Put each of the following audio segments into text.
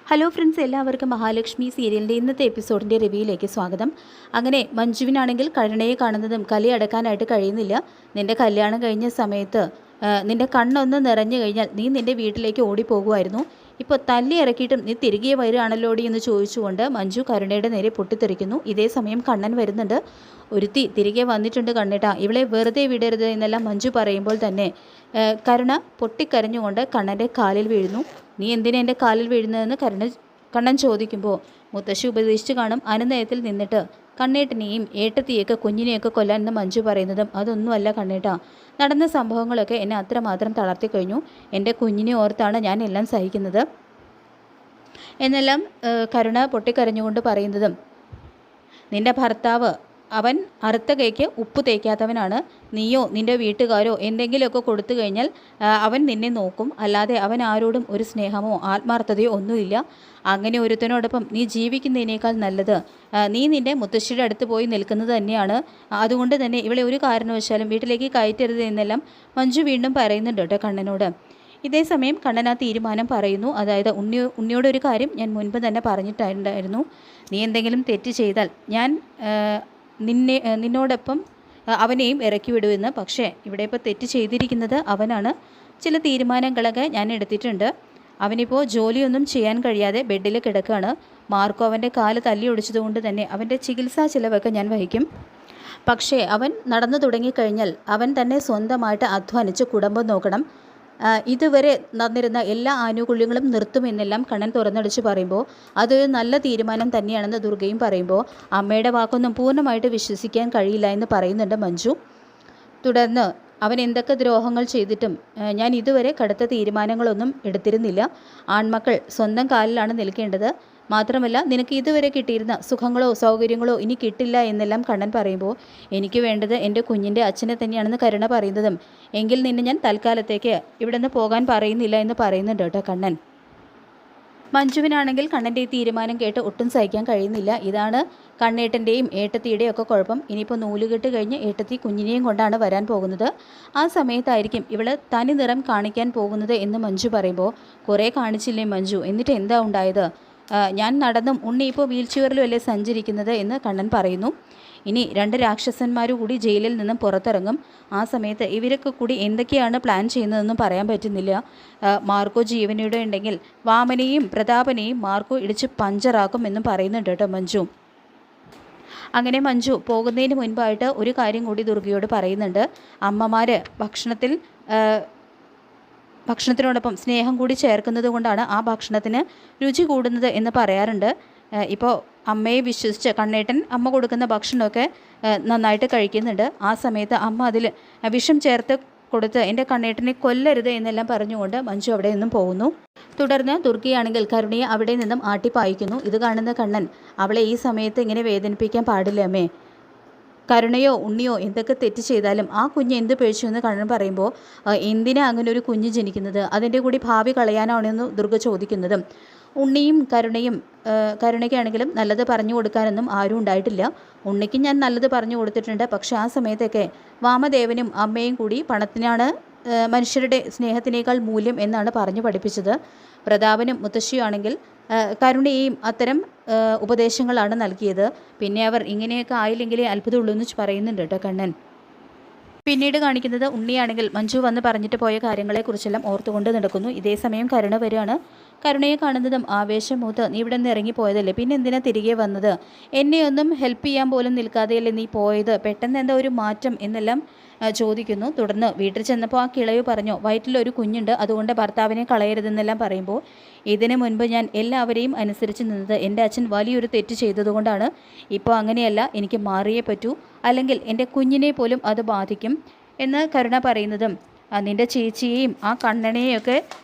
Hello friends, എല്ലാവർക്കും മഹാലക്ഷ്മി സീരിയലിൻ്റെ ഇന്നത്തെ എപ്പിസോഡിൻ്റെ റിവ്യൂയിലേക്ക് സ്വാഗതം. അങ്ങനെ മഞ്ജുവിനാണെങ്കിൽ കരുണയെ കാണുന്നതും കലി അടക്കാനായിട്ട് കഴിയുന്നില്ല. നിൻ്റെ കല്യാണം കഴിഞ്ഞ സമയത്ത് നിൻ്റെ കണ്ണൊന്ന് നിറഞ്ഞു കഴിഞ്ഞാൽ നീ നിൻ്റെ വീട്ടിലേക്ക് ഓടിപ്പോകുമായിരുന്നു. ഇപ്പോൾ തല്ലി ഇറക്കിയിട്ടും നീ തിരികെ വരികയാണല്ലോടി എന്ന് ചോദിച്ചുകൊണ്ട് മഞ്ജു കരുണയുടെ നേരെ പൊട്ടിത്തെറിക്കുന്നു. ഇതേ സമയം കണ്ണൻ വരുന്നുണ്ട്. ഒരുത്തി തിരികെ വന്നിട്ടുണ്ട് കണ്ണേട്ടാ, ഇവളെ വെറുതെ വിടരുത് എന്നെല്ലാം മഞ്ജു പറയുമ്പോൾ തന്നെ കരുണ പൊട്ടിക്കരഞ്ഞുകൊണ്ട് കണ്ണൻ്റെ കാലിൽ വീഴുന്നു. നീ എന്തിനാ എൻ്റെ കാലിൽ വീഴുന്നതെന്ന് കണ്ണൻ ചോദിക്കുമ്പോൾ മുത്തശ്ശി ഉപദേശിച്ചു കാണും അനുനയത്തിൽ നിന്നിട്ട് കണ്ണേട്ടനെയും ഏട്ടത്തിയൊക്കെ കുഞ്ഞിനെയൊക്കെ കൊല്ലാൻ എന്ന് മഞ്ജു പറയുന്നതും അതൊന്നുമല്ല കണ്ണേട്ടാ, നടന്ന സംഭവങ്ങളൊക്കെ എന്നെ അത്രമാത്രം തളർത്തി കഴിഞ്ഞു. എൻ്റെ കുഞ്ഞിനെ ഓർത്താണ് ഞാൻ എല്ലാം സഹിക്കുന്നത് എന്നെല്ലാം കരുണ പൊട്ടിക്കരഞ്ഞുകൊണ്ട് പറയുന്നതും നിൻ്റെ ഭർത്താവ് അവൻ അറുത്ത കൈക്ക് ഉപ്പ് തേക്കാത്തവനാണ്. നീയോ നിൻ്റെ വീട്ടുകാരോ എന്തെങ്കിലുമൊക്കെ കൊടുത്തു കഴിഞ്ഞാൽ അവൻ നിന്നെ നോക്കും, അല്ലാതെ അവൻ ആരോടും ഒരു സ്നേഹമോ ആത്മാർത്ഥതയോ ഒന്നുമില്ല. അങ്ങനെ ഒരുത്തനോടൊപ്പം നീ ജീവിക്കുന്നതിനേക്കാൾ നല്ലത് നീ നിൻ്റെ മുത്തശ്ശിയുടെ അടുത്ത് പോയി നിൽക്കുന്നത് തന്നെയാണ്. അതുകൊണ്ട് തന്നെ ഇവളെ ഒരു കാരണവശാലും വീട്ടിലേക്ക് കയറ്റരുത് എന്നെല്ലാം മഞ്ജു വീണ്ടും പറയുന്നുണ്ട് കേട്ടോ കണ്ണനോട്. ഇതേ സമയം കണ്ണൻ ആ തീരുമാനം പറയുന്നു. അതായത് ഉണ്ണിയോടൊരു കാര്യം ഞാൻ മുൻപ് തന്നെ പറഞ്ഞിട്ടുണ്ടായിരുന്നു, നീ എന്തെങ്കിലും തെറ്റ് ചെയ്താൽ ഞാൻ നിന്നോടൊപ്പം അവനെയും ഇറക്കി വിടുമെന്ന്. പക്ഷേ ഇവിടെ ഇപ്പോൾ തെറ്റ് ചെയ്തിരിക്കുന്നത് അവനാണ്. ചില തീരുമാനങ്ങളൊക്കെ ഞാൻ എടുത്തിട്ടുണ്ട്. അവനിപ്പോൾ ജോലിയൊന്നും ചെയ്യാൻ കഴിയാതെ ബെഡിൽ കിടക്കുകയാണ്. മാർക്കോ അവൻ്റെ കാല് തല്ലി ഒടിച്ചതുകൊണ്ട് തന്നെ അവൻ്റെ ചികിത്സാ ചിലവൊക്കെ ഞാൻ വഹിക്കും. പക്ഷേ അവൻ നടന്നു തുടങ്ങിക്കഴിഞ്ഞാൽ അവൻ തന്നെ സ്വന്തമായിട്ട് അധ്വാനിച്ച് കുടുംബം നോക്കണം. ഇതുവരെ നടന്നിരുന്ന എല്ലാ ആനുകൂല്യങ്ങളും നിർത്തുമെന്നെല്ലാം കണ്ണൻ തുറന്നടിച്ച് പറയുമ്പോൾ അതൊരു നല്ല തീരുമാനം തന്നെയാണെന്ന് ദുർഗയും പറയുമ്പോൾ അമ്മയുടെ വാക്കൊന്നും പൂർണ്ണമായിട്ട് വിശ്വസിക്കാൻ കഴിയില്ല എന്ന് പറയുന്നുണ്ട് മഞ്ജു. തുടർന്ന് അവൻ എന്തൊക്കെ ദ്രോഹങ്ങൾ ചെയ്തിട്ടും ഞാൻ ഇതുവരെ കടുത്ത തീരുമാനങ്ങളൊന്നും എടുത്തിരുന്നില്ല. ആൺമക്കൾ സ്വന്തം കാലിലാണ് നിൽക്കേണ്ടത്. മാത്രമല്ല നിനക്ക് ഇതുവരെ കിട്ടിയിരുന്ന സുഖങ്ങളോ സൗകര്യങ്ങളോ ഇനി കിട്ടില്ല എന്നെല്ലാം കണ്ണൻ പറയുമ്പോൾ എനിക്ക് വേണ്ടത് എൻ്റെ കുഞ്ഞിൻ്റെ അച്ഛനെ തന്നെയാണെന്ന് കരുണ പറയുന്നതും എങ്കിൽ നിന്നെ ഞാൻ തൽക്കാലത്തേക്ക് ഇവിടെ നിന്ന് പോകാൻ പറയുന്നില്ല എന്ന് പറയുന്നുണ്ട് കേട്ടോ കണ്ണൻ. മഞ്ജുവിനാണെങ്കിൽ കണ്ണൻ്റെ ഈ തീരുമാനം കേട്ട് ഒട്ടും സഹിക്കാൻ കഴിയുന്നില്ല. ഇതാണ് കണ്ണേട്ടൻ്റെയും ഏട്ടത്തിയുടെയും ഒക്കെ കുഴപ്പം. ഇനിയിപ്പോൾ നൂലുകെട്ട് കഴിഞ്ഞ് ഏട്ടത്തി കുഞ്ഞിനെയും കൊണ്ടാണ് വരാൻ പോകുന്നത്. ആ സമയത്തായിരിക്കും ഇവൾ തനി നിറം കാണിക്കാൻ പോകുന്നത് എന്ന് മഞ്ജു പറയുമ്പോൾ കുറേ കാണിച്ചില്ലേ മഞ്ജു, എന്നിട്ട് എന്താ ഉണ്ടായത്? ഞാൻ നടന്നും ഉണ്ണി ഇപ്പോൾ വീൽ ചെയറിലും അല്ലേ സഞ്ചരിക്കുന്നത് എന്ന് കണ്ണൻ പറയുന്നു. ഇനി 2 രാക്ഷസന്മാരും കൂടി ജയിലിൽ നിന്നും പുറത്തിറങ്ങും. ആ സമയത്ത് ഇവരൊക്കെ കൂടി എന്തൊക്കെയാണ് പ്ലാൻ ചെയ്യുന്നതെന്നും പറയാൻ പറ്റുന്നില്ല. മാർക്കോ ജീവനോടെ ഉണ്ടെങ്കിൽ വാമനെയും പ്രതാപനെയും മാർക്കോ ഇടിച്ച് പഞ്ചറാക്കും എന്നും പറയുന്നുണ്ട് കേട്ടോ മഞ്ജു. അങ്ങനെ മഞ്ജു പോകുന്നതിന് മുൻപായിട്ട് ഒരു കാര്യം കൂടി ദുർഗയോട് പറയുന്നുണ്ട്. അമ്മമാർ ഭക്ഷണത്തിനോടൊപ്പം സ്നേഹം കൂടി ചേർക്കുന്നത് കൊണ്ടാണ് ആ ഭക്ഷണത്തിന് രുചി കൂടുന്നത് എന്ന് പറയാറുണ്ട്. ഇപ്പോൾ അമ്മയെ വിശ്വസിച്ച് കണ്ണേട്ടൻ അമ്മ കൊടുക്കുന്ന ഭക്ഷണമൊക്കെ നന്നായിട്ട് കഴിക്കുന്നുണ്ട്. ആ സമയത്ത് അമ്മ അതിൽ വിഷം ചേർത്ത് കൊടുത്ത് എൻ്റെ കണ്ണേട്ടനെ കൊല്ലരുത് എന്നെല്ലാം പറഞ്ഞുകൊണ്ട് മഞ്ജു അവിടെ നിന്നും പോകുന്നു. തുടർന്ന് ദുർഗയാണെങ്കിൽ കരുണയെ അവിടെ നിന്നും ആട്ടിപ്പായിക്കുന്നു. ഇത് കാണുന്ന കണ്ണൻ അവളെ ഈ സമയത്ത് ഇങ്ങനെ വേദനിപ്പിക്കാൻ പാടില്ല അമ്മേ, കരുണയോ ഉണ്ണിയോ എന്തൊക്കെ തെറ്റ് ചെയ്താലും ആ കുഞ്ഞ് എന്ത് പിഴച്ചു എന്ന് കണ്ണൻ പറയുമ്പോൾ എന്തിനാ അങ്ങനെ ഒരു കുഞ്ഞ് ജനിക്കുന്നത്, അതിൻ്റെ കൂടി ഭാവി കളയാനാണെന്ന് ദുർഗ ചോദിക്കുന്നതും ഉണ്ണിയും കരുണയ്ക്കാണെങ്കിലും നല്ലത് പറഞ്ഞു കൊടുക്കാനൊന്നും ആരും ഉണ്ടായിട്ടില്ല. ഉണ്ണിക്ക് ഞാൻ നല്ലത് പറഞ്ഞു കൊടുത്തിട്ടുണ്ട്. പക്ഷേ ആ സമയത്തൊക്കെ വാമദേവനും അമ്മയും കൂടി പണത്തിനാണ് മനുഷ്യരുടെ സ്നേഹത്തിനേക്കാൾ മൂല്യം എന്നാണ് പറഞ്ഞു പഠിപ്പിച്ചത്. പ്രതാപനും മുത്തശ്ശിയാണെങ്കിൽ കരുണയെയും അത്തരം ഉപദേശങ്ങളാണ് നൽകിയത്. പിന്നെ അവർ ഇങ്ങനെയൊക്കെ ആയില്ലെങ്കിലേ അത്ഭുതമുള്ളൂ എന്ന് പറയുന്നുണ്ട് കേട്ടോ കണ്ണൻ. പിന്നീട് കാണിക്കുന്നത് ഉണ്ണിയാണെങ്കിൽ മഞ്ജു വന്ന് പറഞ്ഞിട്ട് പോയ കാര്യങ്ങളെക്കുറിച്ചെല്ലാം ഓർത്തുകൊണ്ട് നടക്കുന്നു. ഇതേ സമയം കരുണ വരികയാണ്. കരുണയെ കാണുന്നതും ആവേശം മൂത്ത് നീ ഇവിടെ നിന്ന് ഇറങ്ങിപ്പോയതല്ലേ, പിന്നെ എന്തിനാ തിരികെ വന്നത്? എന്നെ ഒന്നും ഹെൽപ്പ് ചെയ്യാൻ പോലും നിൽക്കാതെയല്ലേ നീ പോയത്? പെട്ടെന്ന് എന്താ ഒരു മാറ്റം എന്നെല്ലാം ചോദിക്കുന്നു. തുടർന്ന് വീട്ടിൽ ചെന്നപ്പോൾ ആ കിളവ് പറഞ്ഞു വയറ്റിലൊരു കുഞ്ഞുണ്ട്, അതുകൊണ്ട് ഭർത്താവിനെ കളയരുതെന്നെല്ലാം പറയുമ്പോൾ ഇതിനു മുൻപ് ഞാൻ എല്ലാവരെയും അനുസരിച്ച് നിന്നത് എൻ്റെ അച്ഛൻ വലിയൊരു തെറ്റ് ചെയ്തതുകൊണ്ടാണ്. ഇപ്പോൾ അങ്ങനെയല്ല, എനിക്ക് മാറിയേ പറ്റൂ, അല്ലെങ്കിൽ എൻ്റെ കുഞ്ഞിനെ പോലും അത് ബാധിക്കും എന്ന് കരുണ പറയുന്നതും നിൻ്റെ ചേച്ചിയെയും ആ കണ്ണനെയൊക്കെ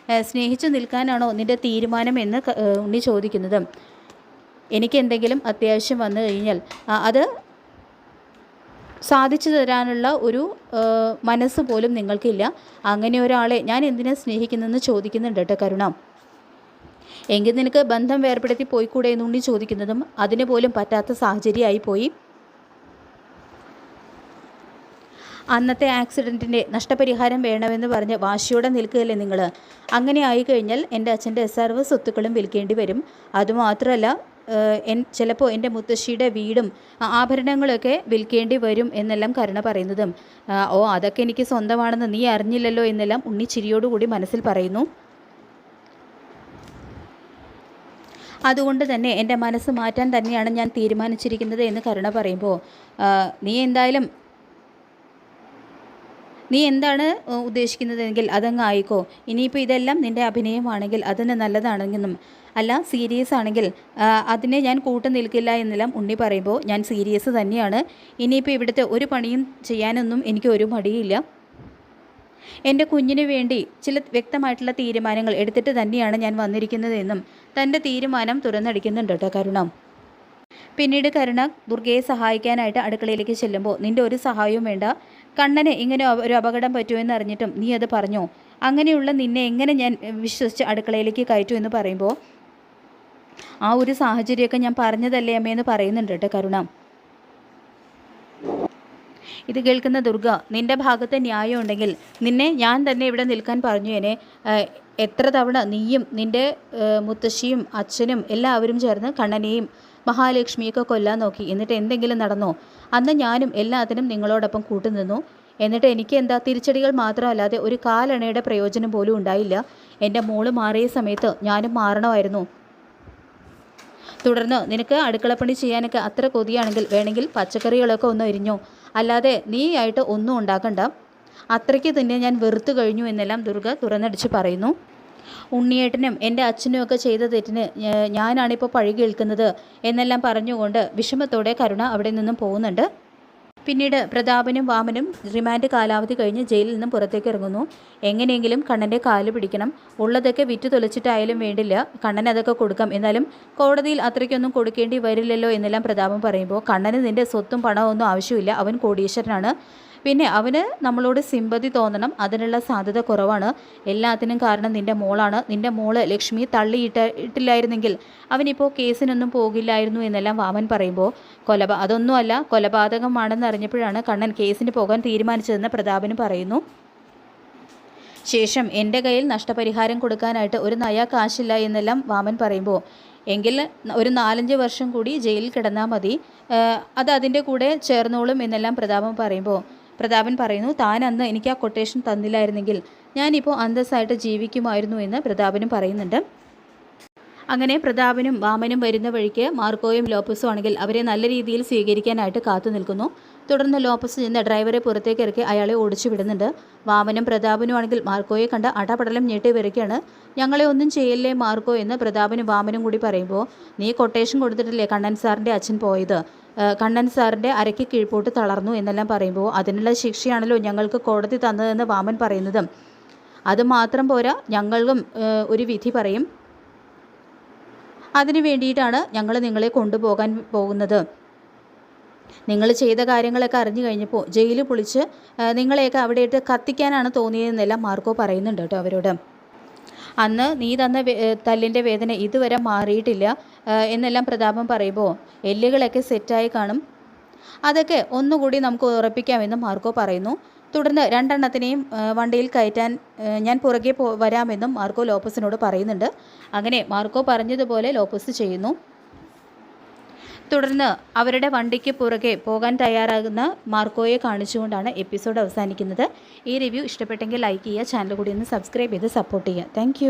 സ്നേഹിച്ചു നിൽക്കാനാണോ നിൻ്റെ തീരുമാനം എന്ന് ഉണ്ണി ചോദിക്കുന്നതും എനിക്ക് എന്തെങ്കിലും അത്യാവശ്യം വന്നു കഴിഞ്ഞാൽ അത് സാധിച്ചു തരാനുള്ള ഒരു മനസ്സ് പോലും നിങ്ങൾക്കില്ല. അങ്ങനെ ഒരാളെ ഞാൻ എന്തിനാ സ്നേഹിക്കുന്നതെന്ന് ചോദിക്കുന്നുണ്ട് കേട്ടോ കരുണ. എങ്കിൽ നിനക്ക് ബന്ധം വേർപ്പെടുത്തി പോയിക്കൂടെ എന്നുണ്ണി ചോദിക്കുന്നതും അതിന് പോലും പറ്റാത്ത സാഹചര്യമായി പോയി. അന്നത്തെ ആക്സിഡൻറ്റിൻ്റെ നഷ്ടപരിഹാരം വേണമെന്ന് പറഞ്ഞ് വാശിയോടെ നിൽക്കുകയല്ലേ നിങ്ങൾ. അങ്ങനെ ആയിക്കഴിഞ്ഞാൽ എൻ്റെ അച്ഛൻ്റെ സർവ്വ സ്വത്തുക്കളും വിൽക്കേണ്ടി വരും. അതുമാത്രമല്ല ചിലപ്പോൾ എൻ്റെ മുത്തശ്ശിയുടെ വീടും ആഭരണങ്ങളൊക്കെ വിൽക്കേണ്ടി വരും എന്നെല്ലാം കരുണ പറയുന്നതും ഓ അതൊക്കെ എനിക്ക് സ്വന്തമാണെന്ന് നീ അറിഞ്ഞില്ലല്ലോ എന്നെല്ലാം ഉണ്ണി ചിരിയോടുകൂടി മനസ്സിൽ പറയുന്നു. അതുകൊണ്ട് തന്നെ എൻ്റെ മനസ്സ് മാറ്റാൻ തന്നെയാണ് ഞാൻ തീരുമാനിച്ചിരിക്കുന്നത് എന്ന് കരുണ പറയുമ്പോൾ നീ എന്താണ് ഉദ്ദേശിക്കുന്നതെങ്കിൽ അതങ്ങ് ആയിക്കോ. ഇനിയിപ്പോൾ ഇതെല്ലാം നിൻ്റെ അഭിനയമാണെങ്കിൽ അതിന് നല്ലതാണെങ്കിലും അല്ല സീരിയസ് ആണെങ്കിൽ അതിനെ ഞാൻ കൂട്ടു നിൽക്കില്ല എന്നെല്ലാം ഉണ്ണി പറയുമ്പോൾ ഞാൻ സീരിയസ് തന്നെയാണ്. ഇനിയിപ്പോൾ ഇവിടുത്തെ ഒരു പണിയും ചെയ്യാനൊന്നും എനിക്ക് ഒരു മടിയില്ല. എൻ്റെ കുഞ്ഞിന് വേണ്ടി ചില വ്യക്തമായിട്ടുള്ള തീരുമാനങ്ങൾ എടുത്തിട്ട് തന്നെയാണ് ഞാൻ വന്നിരിക്കുന്നതെന്നും തൻ്റെ തീരുമാനം തുറന്നടിക്കുന്നുണ്ട് കേട്ടോ കരുണ. പിന്നീട് കരുണ ദുർഗയെ സഹായിക്കാനായിട്ട് അടുക്കളയിലേക്ക് ചെല്ലുമ്പോൾ നിൻ്റെ ഒരു സഹായവും വേണ്ട, കണ്ണന് ഇങ്ങനെ ഒരു അപകടം പറ്റുമെന്ന് അറിഞ്ഞിട്ടും നീ അത് പറഞ്ഞോ, അങ്ങനെയുള്ള നിന്നെ എങ്ങനെ ഞാൻ വിശ്വസിച്ച് അടുക്കളയിലേക്ക് കയറ്റു എന്ന് പറയുമ്പോൾ ആ ഒരു സാഹചര്യമൊക്കെ ഞാൻ പറഞ്ഞതല്ലേ അമ്മയെന്ന് പറയുന്നുണ്ട് കേട്ടോ കരുണ. ഇത് കേൾക്കുന്ന ദുർഗ നിൻ്റെ ഭാഗത്ത് ന്യായം ഉണ്ടെങ്കിൽ നിന്നെ ഞാൻ തന്നെ ഇവിടെ നിൽക്കാൻ പറഞ്ഞു. എന്നെ എത്ര തവണ നീയും നിൻ്റെ മുത്തശ്ശിയും അച്ഛനും എല്ലാവരും ചേർന്ന് കണ്ണനെയും മഹാലക്ഷ്മിയൊക്കെ കൊല്ലാൻ നോക്കി, എന്നിട്ട് എന്തെങ്കിലും നടന്നോ? അന്ന് ഞാനും എല്ലാത്തിനും നിങ്ങളോടൊപ്പം കൂട്ടുനിന്നു. എന്നിട്ട് എനിക്ക് എന്താ തിരിച്ചടികൾ മാത്രമല്ലാതെ ഒരു കാലണയുടെ പ്രയോജനം പോലും ഉണ്ടായില്ല. എൻ്റെ മോള് മാറിയ സമയത്ത് ഞാനും മാറണമായിരുന്നു. തുടർന്ന് നിനക്ക് അടുക്കളപ്പണി ചെയ്യാനൊക്കെ അത്ര കൊതിയാണെങ്കിൽ വേണമെങ്കിൽ പച്ചക്കറികളൊക്കെ ഒന്ന് എരിഞ്ഞോ, അല്ലാതെ നീ ആയിട്ട് ഒന്നും ഉണ്ടാക്കണ്ട. അത്രയ്ക്ക് തന്നെ ഞാൻ വെറുത്തു കഴിഞ്ഞു എന്നെല്ലാം ദുർഗ തുറന്നടിച്ച് പറയുന്നു. ഉണ്ണിയേട്ടനും എൻ്റെ അച്ഛനും ഒക്കെ ചെയ്ത തെറ്റിന് ഞാനാണിപ്പോൾ പഴി കേൾക്കുന്നത് എന്നെല്ലാം പറഞ്ഞുകൊണ്ട് വിഷമത്തോടെ കരുണ അവിടെ നിന്നും പോകുന്നുണ്ട്. പിന്നീട് പ്രതാപനും വാമനും റിമാൻഡ് കാലാവധി കഴിഞ്ഞ് ജയിലിൽ നിന്നും പുറത്തേക്ക് ഇറങ്ങുന്നു. എങ്ങനെയെങ്കിലും കണ്ണൻ്റെ കാല് പിടിക്കണം, ഉള്ളതൊക്കെ വിറ്റു തൊലച്ചിട്ടായാലും വേണ്ടില്ല, കണ്ണൻ അതൊക്കെ കൊടുക്കാം, എന്നാലും കോടതിയിൽ അത്രയ്ക്കൊന്നും കൊടുക്കേണ്ടി വരില്ലല്ലോ എന്നെല്ലാം പ്രതാപം പറയുമ്പോൾ കണ്ണന് നിൻ്റെ സ്വത്തും പണവും ഒന്നും ആവശ്യമില്ല, അവൻ കോടീശ്വരനാണ്. പിന്നെ അവന് നമ്മളോട് സിമ്പതി തോന്നണം, അതിനുള്ള സാധ്യത കുറവാണ്. എല്ലാത്തിനും കാരണം നിൻ്റെ മോളാണ്. നിൻ്റെ മോള് ലക്ഷ്മി തള്ളിയിട്ടില്ലായിരുന്നെങ്കിൽ അവനിപ്പോൾ കേസിനൊന്നും പോകില്ലായിരുന്നു എന്നെല്ലാം വാമൻ പറയുമ്പോൾ അതൊന്നുമല്ല, കൊലപാതകമാണെന്ന് അറിഞ്ഞപ്പോഴാണ് കണ്ണൻ കേസിന് പോകാൻ തീരുമാനിച്ചതെന്ന് പ്രതാപന് പറയുന്നു. ശേഷം എൻ്റെ കയ്യിൽ നഷ്ടപരിഹാരം കൊടുക്കാനായിട്ട് ഒരു നയാ കാശില്ല എന്നെല്ലാം വാമൻ പറയുമ്പോൾ എങ്കിൽ ഒരു 4-5 വർഷം കൂടി ജയിലിൽ കിടന്നാൽ മതി, അത് അതിൻ്റെ കൂടെ ചേർന്നോളും എന്നെല്ലാം പ്രതാപൻ പറയുന്നു. താൻ അന്ന് എനിക്ക് ആ കൊട്ടേഷൻ തന്നില്ലായിരുന്നെങ്കിൽ ഞാനിപ്പോൾ അന്തസ്സായിട്ട് ജീവിക്കുമായിരുന്നു എന്ന് പ്രതാപനും പറയുന്നുണ്ട്. അങ്ങനെ പ്രതാപനും വാമനും വരുന്ന വഴിക്ക് മാർക്കോയും ലോപ്പസും ആണെങ്കിൽ അവരെ നല്ല രീതിയിൽ സ്വീകരിക്കാനായിട്ട് കാത്തു നിൽക്കുന്നു. തുടർന്ന് ലോപ്പസ് ചെന്ന് ഡ്രൈവറെ പുറത്തേക്ക് ഇറക്കി അയാളെ ഓടിച്ചു വിടുന്നുണ്ട്. വാമനും പ്രതാപനും ആണെങ്കിൽ മാർക്കോയെ കണ്ട് അടപടലം ഞെട്ടി വരികയാണ്. ഞങ്ങളെ ഒന്നും ചെയ്യല്ലേ മാർക്കോ എന്ന് പ്രതാപനും വാമനും കൂടി പറയുമ്പോൾ നീ കൊട്ടേഷൻ കൊടുത്തിട്ടില്ലേ കണ്ണൻ സാറിൻ്റെ അച്ഛൻ പോയത്, കണ്ണൻ സാറിൻ്റെ അരയ്ക്ക് കീഴ്പോട്ട് തളർന്നു എന്നെല്ലാം പറയുമ്പോൾ അതിനുള്ള ശിക്ഷയാണല്ലോ ഞങ്ങൾക്ക് കോടതി തന്നതെന്ന് വാമൻ പറയുന്നത്. അതുമാത്രം പോരാ, ഞങ്ങൾക്കും ഒരു വിധി പറയും, അതിനു വേണ്ടിയിട്ടാണ് ഞങ്ങൾ നിങ്ങളെ കൊണ്ടുപോകാൻ പോകുന്നത്. നിങ്ങൾ ചെയ്ത കാര്യങ്ങളൊക്കെ അറിഞ്ഞു കഴിഞ്ഞപ്പോൾ ജയിൽ പൊളിച്ച് നിങ്ങളെയൊക്കെ അവിടെയിട്ട് കത്തിക്കാനാണ് തോന്നിയതെന്നെല്ലാം മാർക്കോ പറയുന്നുണ്ട് കേട്ടോ അവരോട്. അന്ന് നീ തന്ന തല്ലിൻ്റെ വേദന ഇതുവരെ മാറിയിട്ടില്ല എന്നെല്ലാം പ്രതാപം പറയുമ്പോൾ എല്ലുകളൊക്കെ സെറ്റായി കാണും, അതൊക്കെ ഒന്നുകൂടി നമുക്ക് ഉറപ്പിക്കാമെന്ന് മാർക്കോ പറയുന്നു. തുടർന്ന് 2 എണ്ണത്തിനെയും വണ്ടിയിൽ കയറ്റാൻ ഞാൻ പുറകെ വരാമെന്നും മാർക്കോ ലോപ്പസിനോട് പറയുന്നുണ്ട്. അങ്ങനെ മാർക്കോ പറഞ്ഞതുപോലെ ലോപ്പസ് ചെയ്യുന്നു. തുടർന്ന് അവരുടെ വണ്ടിക്ക് പുറകെ പോകാൻ തയ്യാറാകുന്ന മാർക്കോയെ കാണിച്ചുകൊണ്ടാണ് എപ്പിസോഡ് അവസാനിക്കുന്നത്. ഈ റിവ്യൂ ഇഷ്ടപ്പെട്ടെങ്കിൽ ലൈക്ക് ചെയ്യുക, ചാനൽ കൂടി ഒന്ന് സബ്സ്ക്രൈബ് ചെയ്ത് സപ്പോർട്ട് ചെയ്യുക. താങ്ക്